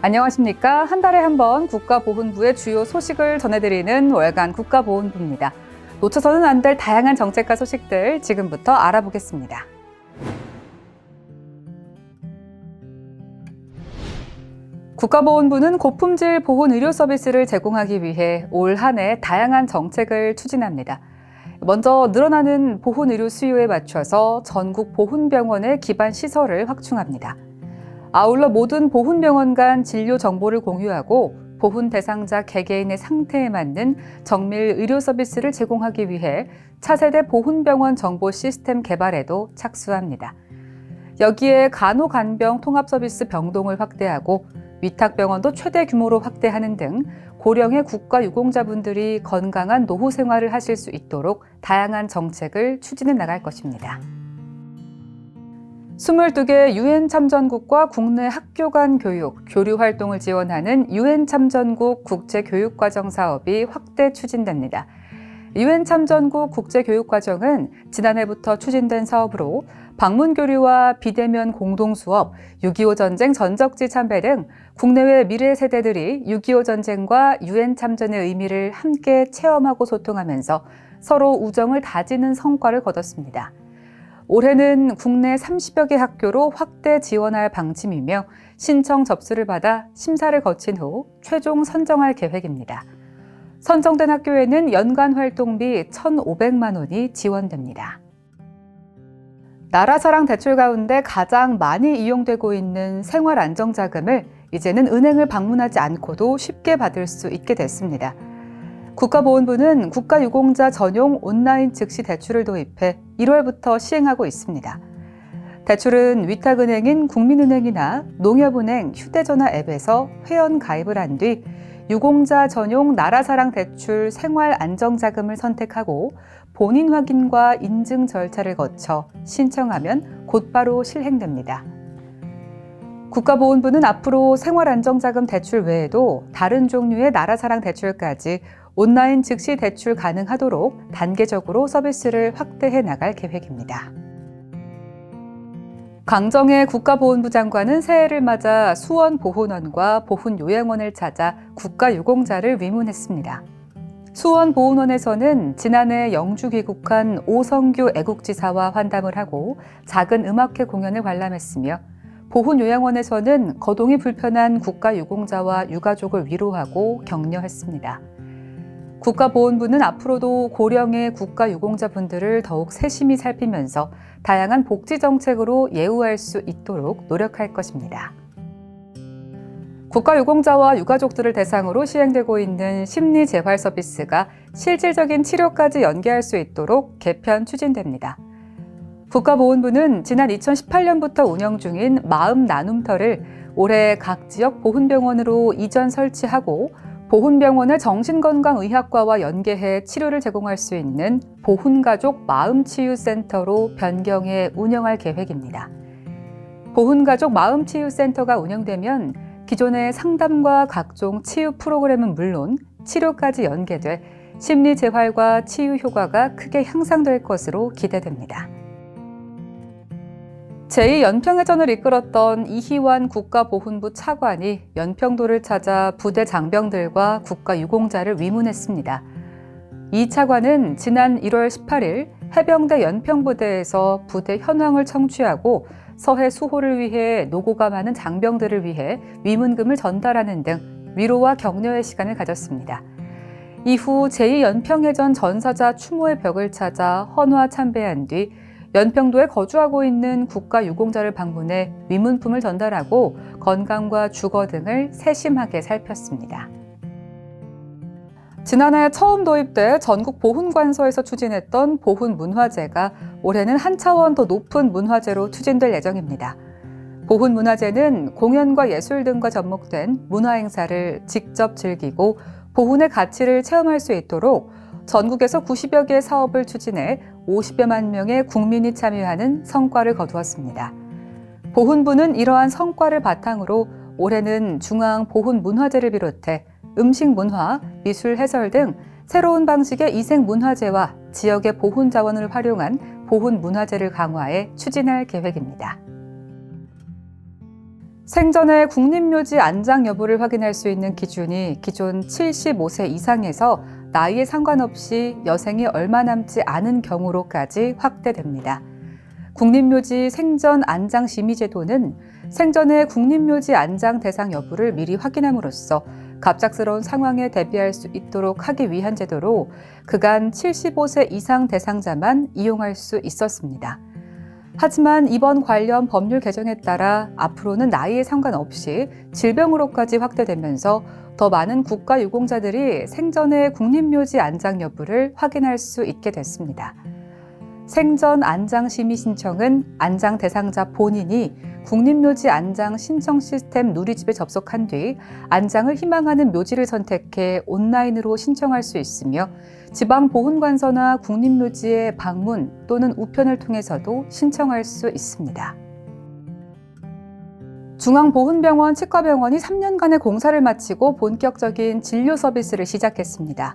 안녕하십니까. 한 달에 한 번 국가보훈부의 주요 소식을 전해드리는 월간 국가보훈부입니다. 놓쳐서는 안 될 다양한 정책과 소식들 지금부터 알아보겠습니다. 국가보훈부는 고품질 보훈 의료 서비스를 제공하기 위해 올 한 해 다양한 정책을 추진합니다. 먼저 늘어나는 보훈 의료 수요에 맞춰서 전국 보훈병원의 기반 시설을 확충합니다. 아울러 모든 보훈병원 간 진료 정보를 공유하고 보훈 대상자 개개인의 상태에 맞는 정밀 의료 서비스를 제공하기 위해 차세대 보훈병원 정보 시스템 개발에도 착수합니다. 여기에 간호간병 통합 서비스 병동을 확대하고 위탁병원도 최대 규모로 확대하는 등 고령의 국가유공자분들이 건강한 노후 생활을 하실 수 있도록 다양한 정책을 추진해 나갈 것입니다. 22개 유엔 참전국과 국내 학교 간 교육, 교류 활동을 지원하는 유엔 참전국 국제교육과정 사업이 확대 추진됩니다. 유엔 참전국 국제교육과정은 지난해부터 추진된 사업으로 방문 교류와 비대면 공동수업, 6.25 전쟁 전적지 참배 등 국내외 미래 세대들이 6.25 전쟁과 유엔 참전의 의미를 함께 체험하고 소통하면서 서로 우정을 다지는 성과를 거뒀습니다. 올해는 국내 30여 개 학교로 확대 지원할 방침이며 신청 접수를 받아 심사를 거친 후 최종 선정할 계획입니다. 선정된 학교에는 연간 활동비 1,500만 원이 지원됩니다. 나라사랑 대출 가운데 가장 많이 이용되고 있는 생활안정자금을 이제는 은행을 방문하지 않고도 쉽게 받을 수 있게 됐습니다. 국가보훈부는 국가유공자 전용 온라인 즉시 대출을 도입해 1월부터 시행하고 있습니다. 대출은 위탁은행인 국민은행이나 농협은행 휴대전화 앱에서 회원 가입을 한 뒤 유공자 전용 나라사랑 대출 생활안정자금을 선택하고 본인 확인과 인증 절차를 거쳐 신청하면 곧바로 실행됩니다. 국가보훈부는 앞으로 생활안정자금 대출 외에도 다른 종류의 나라사랑 대출까지 온라인 즉시 대출 가능하도록 단계적으로 서비스를 확대해 나갈 계획입니다. 강정의 국가보훈부 장관은 새해를 맞아 수원보훈원과 보훈요양원을 찾아 국가유공자를 위문했습니다. 수원보훈원에서는 지난해 영주 귀국한 오성규 애국지사와 환담을 하고 작은 음악회 공연을 관람했으며 보훈요양원에서는 거동이 불편한 국가유공자와 유가족을 위로하고 격려했습니다. 국가보훈부는 앞으로도 고령의 국가유공자분들을 더욱 세심히 살피면서 다양한 복지 정책으로 예우할 수 있도록 노력할 것입니다. 국가유공자와 유가족들을 대상으로 시행되고 있는 심리재활 서비스가 실질적인 치료까지 연계할 수 있도록 개편 추진됩니다. 국가보훈부는 지난 2018년부터 운영 중인 마음 나눔터를 올해 각 지역 보훈병원으로 이전 설치하고 보훈병원을 정신건강의학과와 연계해 치료를 제공할 수 있는 보훈가족 마음치유센터로 변경해 운영할 계획입니다. 보훈가족 마음치유센터가 운영되면 기존의 상담과 각종 치유 프로그램은 물론 치료까지 연계돼 심리재활과 치유 효과가 크게 향상될 것으로 기대됩니다. 제2연평해전을 이끌었던 이희환 국가보훈부 차관이 연평도를 찾아 부대 장병들과 국가유공자를 위문했습니다. 이 차관은 지난 1월 18일 해병대 연평부대에서 부대 현황을 청취하고 서해 수호를 위해 노고가 많은 장병들을 위해 위문금을 전달하는 등 위로와 격려의 시간을 가졌습니다. 이후 제2연평해전 전사자 추모의 벽을 찾아 헌화 참배한 뒤 연평도에 거주하고 있는 국가유공자를 방문해 위문품을 전달하고 건강과 주거 등을 세심하게 살폈습니다. 지난해 처음 도입돼 전국 보훈관서에서 추진했던 보훈문화제가 올해는 한 차원 더 높은 문화제로 추진될 예정입니다. 보훈문화제는 공연과 예술 등과 접목된 문화행사를 직접 즐기고 보훈의 가치를 체험할 수 있도록 전국에서 90여 개의 사업을 추진해 50여만 명의 국민이 참여하는 성과를 거두었습니다. 보훈부는 이러한 성과를 바탕으로 올해는 중앙보훈문화제를 비롯해 음식문화, 미술 해설 등 새로운 방식의 이색문화제와 지역의 보훈 자원을 활용한 보훈문화제를 강화해 추진할 계획입니다. 생전의 국립묘지 안장 여부를 확인할 수 있는 기준이 기존 75세 이상에서 나이에 상관없이 여생이 얼마 남지 않은 경우로까지 확대됩니다. 국립묘지 생전 안장 심의 제도는 생전의 국립묘지 안장 대상 여부를 미리 확인함으로써 갑작스러운 상황에 대비할 수 있도록 하기 위한 제도로 그간 75세 이상 대상자만 이용할 수 있었습니다. 하지만 이번 관련 법률 개정에 따라 앞으로는 나이에 상관없이 질병으로까지 확대되면서 더 많은 국가유공자들이 생전의 국립묘지 안장 여부를 확인할 수 있게 됐습니다. 생전 안장 심의 신청은 안장 대상자 본인이 국립묘지 안장 신청 시스템 누리집에 접속한 뒤 안장을 희망하는 묘지를 선택해 온라인으로 신청할 수 있으며 지방보훈관서나 국립묘지의 방문 또는 우편을 통해서도 신청할 수 있습니다. 중앙보훈병원 치과병원이 3년간의 공사를 마치고 본격적인 진료 서비스를 시작했습니다.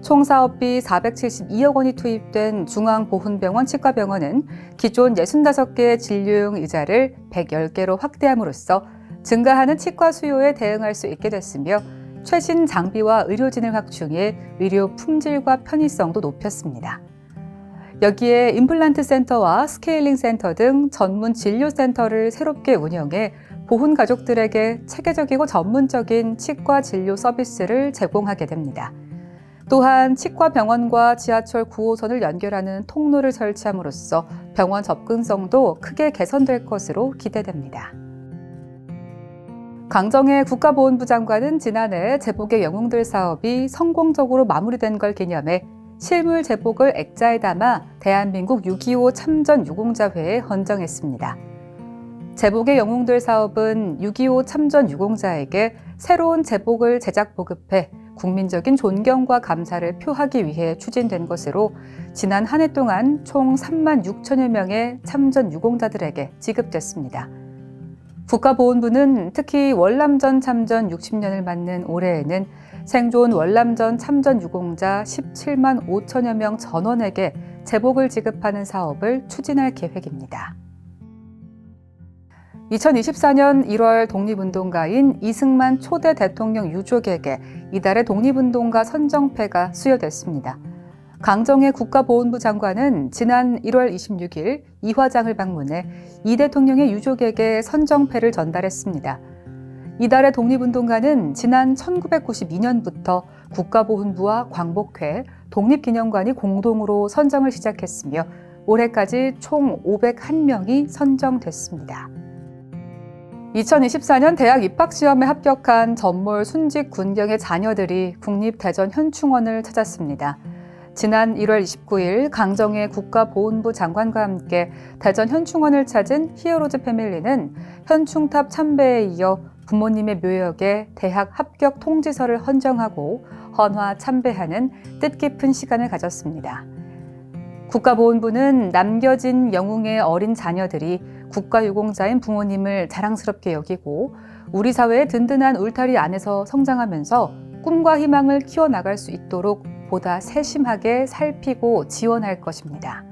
총 사업비 472억 원이 투입된 중앙보훈병원 치과병원은 기존 65개의 진료용 의자를 110개로 확대함으로써 증가하는 치과 수요에 대응할 수 있게 됐으며 최신 장비와 의료진을 확충해 의료 품질과 편의성도 높였습니다. 여기에 임플란트 센터와 스케일링 센터 등 전문 진료 센터를 새롭게 운영해 보훈 가족들에게 체계적이고 전문적인 치과 진료 서비스를 제공하게 됩니다. 또한 치과 병원과 지하철 9호선을 연결하는 통로를 설치함으로써 병원 접근성도 크게 개선될 것으로 기대됩니다. 강정혜 국가보훈부 장관은 지난해 제복의 영웅들 사업이 성공적으로 마무리된 걸 기념해 실물 제복을 액자에 담아 대한민국 6.25 참전유공자회에 헌정했습니다. 제복의 영웅들 사업은 6.25 참전 유공자에게 새로운 제복을 제작 보급해 국민적인 존경과 감사를 표하기 위해 추진된 것으로 지난 한 해 동안 총 3만 6천여 명의 참전 유공자들에게 지급됐습니다. 국가보훈부는 특히 월남전 참전 60년을 맞는 올해에는 생존 월남전 참전 유공자 17만 5천여 명 전원에게 제복을 지급하는 사업을 추진할 계획입니다. 2024년 1월 독립운동가인 이승만 초대 대통령 유족에게 이달의 독립운동가 선정패가 수여됐습니다. 강정혜 국가보훈부 장관은 지난 1월 26일 이화장을 방문해 이 대통령의 유족에게 선정패를 전달했습니다. 이달의 독립운동가는 지난 1992년부터 국가보훈부와 광복회, 독립기념관이 공동으로 선정을 시작했으며 올해까지 총 501명이 선정됐습니다. 2024년 대학 입학시험에 합격한 전몰 순직 군경의 자녀들이 국립대전현충원을 찾았습니다. 지난 1월 29일 강정혜 국가보훈부 장관과 함께 대전현충원을 찾은 히어로즈 패밀리는 현충탑 참배에 이어 부모님의 묘역에 대학 합격 통지서를 헌정하고 헌화 참배하는 뜻깊은 시간을 가졌습니다. 국가보훈부는 남겨진 영웅의 어린 자녀들이 국가유공자인 부모님을 자랑스럽게 여기고 우리 사회의 든든한 울타리 안에서 성장하면서 꿈과 희망을 키워나갈 수 있도록 보다 세심하게 살피고 지원할 것입니다.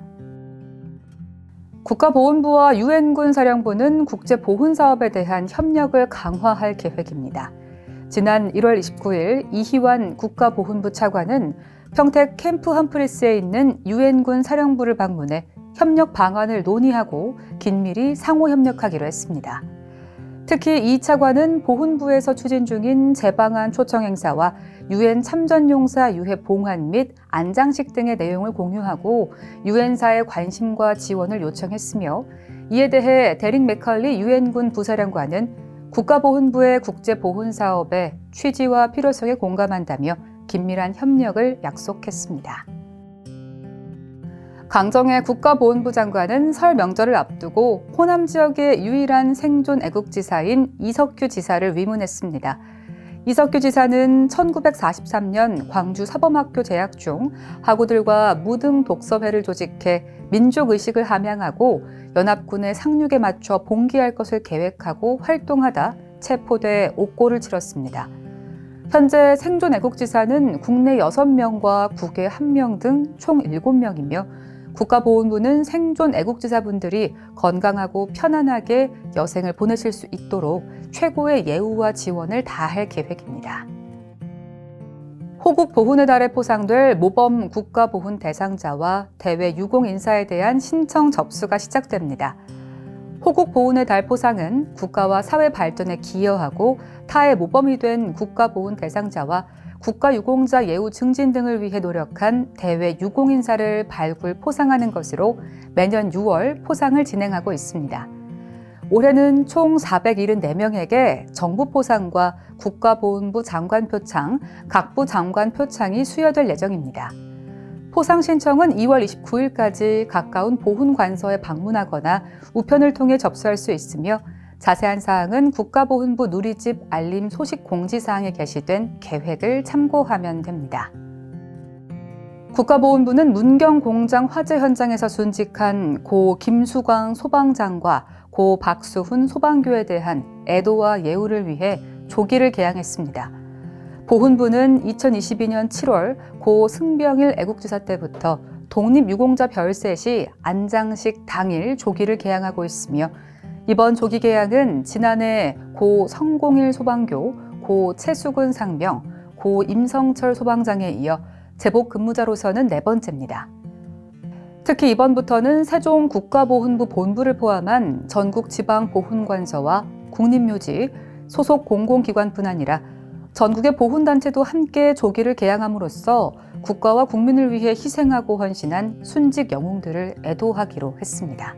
국가보훈부와 유엔군 사령부는 국제보훈사업에 대한 협력을 강화할 계획입니다. 지난 1월 29일 이희환 국가보훈부 차관은 평택 캠프 함프리스에 있는 유엔군 사령부를 방문해 협력 방안을 논의하고 긴밀히 상호 협력하기로 했습니다. 특히 이 차관은 보훈부에서 추진 중인 재방한 초청 행사와 유엔 참전용사 유해 봉환 및 안장식 등의 내용을 공유하고 유엔사의 관심과 지원을 요청했으며 이에 대해 데릭 맥컬리 유엔군 부사령관은 국가보훈부의 국제보훈사업의 취지와 필요성에 공감한다며 긴밀한 협력을 약속했습니다. 강정혜 국가보훈부 장관은 설 명절을 앞두고 호남 지역의 유일한 생존 애국지사인 이석규 지사를 위문했습니다. 이석규 지사는 1943년 광주 사범학교 재학 중 학우들과 무등 독서회를 조직해 민족의식을 함양하고 연합군의 상륙에 맞춰 봉기할 것을 계획하고 활동하다 체포돼 옥고를 치렀습니다. 현재 생존 애국지사는 국내 6명과 국외 1명 등 총 7명이며 국가보훈부는 생존 애국지사분들이 건강하고 편안하게 여생을 보내실 수 있도록 최고의 예우와 지원을 다할 계획입니다. 호국 보훈의 달에 포상될 모범 국가보훈 대상자와 대외 유공 인사에 대한 신청 접수가 시작됩니다. 호국 보훈의 달 포상은 국가와 사회 발전에 기여하고 타의 모범이 된 국가보훈 대상자와 국가유공자 예우 증진 등을 위해 노력한 대외 유공인사를 발굴 포상하는 것으로 매년 6월 포상을 진행하고 있습니다. 올해는 총 474명에게 정부 포상과 국가보훈부 장관 표창, 각부 장관 표창이 수여될 예정입니다. 포상 신청은 2월 29일까지 가까운 보훈관서에 방문하거나 우편을 통해 접수할 수 있으며 자세한 사항은 국가보훈부 누리집 알림 소식 공지사항에 게시된 계획을 참고하면 됩니다. 국가보훈부는 문경 공장 화재 현장에서 순직한 고 김수광 소방장과 고 박수훈 소방교에 대한 애도와 예우를 위해 조기를 개항했습니다. 보훈부는 2022년 7월 고 승병일 애국지사 때부터 독립유공자 별세 시 안장식 당일 조기를 개항하고 있으며 이번 조기 개항은 지난해 고 성공일 소방교, 고 최수근 상병, 고 임성철 소방장에 이어 제복 근무자로서는 4번째입니다. 특히 이번부터는 세종 국가보훈부 본부를 포함한 전국 지방 보훈관서와 국립묘지, 소속 공공기관뿐 아니라 전국의 보훈단체도 함께 조기를 개항함으로써 국가와 국민을 위해 희생하고 헌신한 순직 영웅들을 애도하기로 했습니다.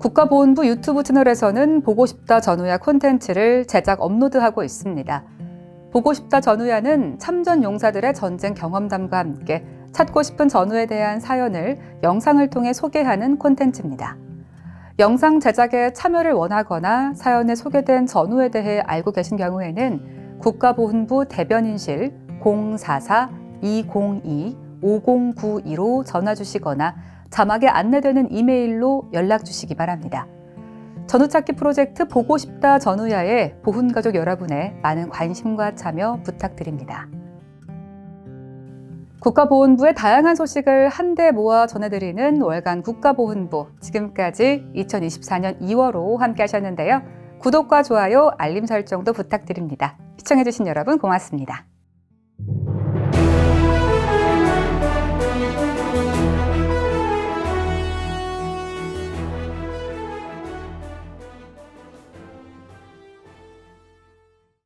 국가보훈부 유튜브 채널에서는 보고 싶다 전우야 콘텐츠를 제작 업로드하고 있습니다. 보고 싶다 전우야는 참전 용사들의 전쟁 경험담과 함께 찾고 싶은 전우에 대한 사연을 영상을 통해 소개하는 콘텐츠입니다. 영상 제작에 참여를 원하거나 사연에 소개된 전우에 대해 알고 계신 경우에는 국가보훈부 대변인실 044-202-5092로 전화 주시거나 자막에 안내되는 이메일로 연락 주시기 바랍니다. 전우찾기 프로젝트 보고 싶다 전우야에 보훈가족 여러분의 많은 관심과 참여 부탁드립니다. 국가보훈부의 다양한 소식을 한데 모아 전해드리는 월간 국가보훈부, 지금까지 2024년 2월호 함께 하셨는데요. 구독과 좋아요, 알림 설정도 부탁드립니다. 시청해주신 여러분 고맙습니다.